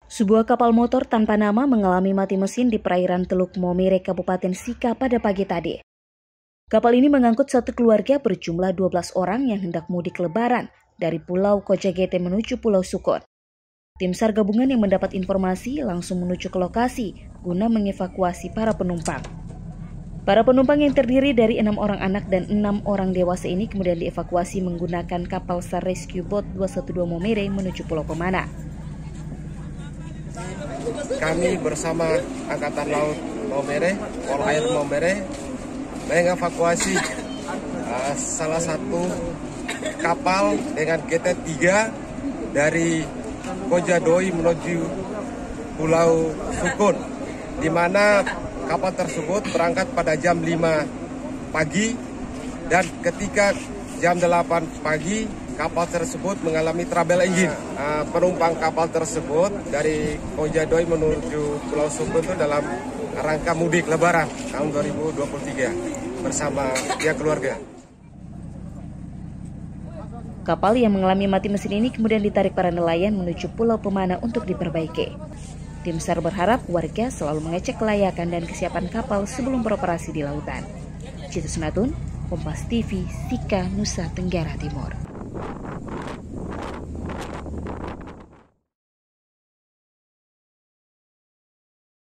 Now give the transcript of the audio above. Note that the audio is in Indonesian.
Sebuah kapal motor tanpa nama mengalami mati mesin di perairan Teluk Maumere, Kabupaten Sika pada pagi tadi. Kapal ini mengangkut satu keluarga berjumlah 12 orang yang hendak mudik lebaran dari Pulau Kojagete menuju Pulau Sukun. Tim SAR gabungan yang mendapat informasi langsung menuju ke lokasi guna mengevakuasi para penumpang. Para penumpang yang terdiri dari 6 orang anak dan 6 orang dewasa ini kemudian dievakuasi menggunakan kapal SAR Rescue Boat 212 Maumere menuju Pulau Pemana. Kami bersama Angkatan Laut Maumere, Polair Maumere, mengevakuasi salah satu kapal dengan GT3 dari Kojadoi menuju Pulau Sukun, di mana kapal tersebut berangkat pada jam 5 pagi dan ketika jam 8 pagi kapal tersebut mengalami trouble engine. Penumpang kapal tersebut dari Kojadoi menuju Pulau Sukun itu dalam rangka mudik Lebaran tahun 2023 bersama pihak keluarga. Kapal yang mengalami mati mesin ini kemudian ditarik para nelayan menuju Pulau Pemana untuk diperbaiki. Tim SAR berharap warga selalu mengecek kelayakan dan kesiapan kapal sebelum beroperasi di lautan. Citus Natun, Kompas TV, Sika, Nusa Tenggara Timur.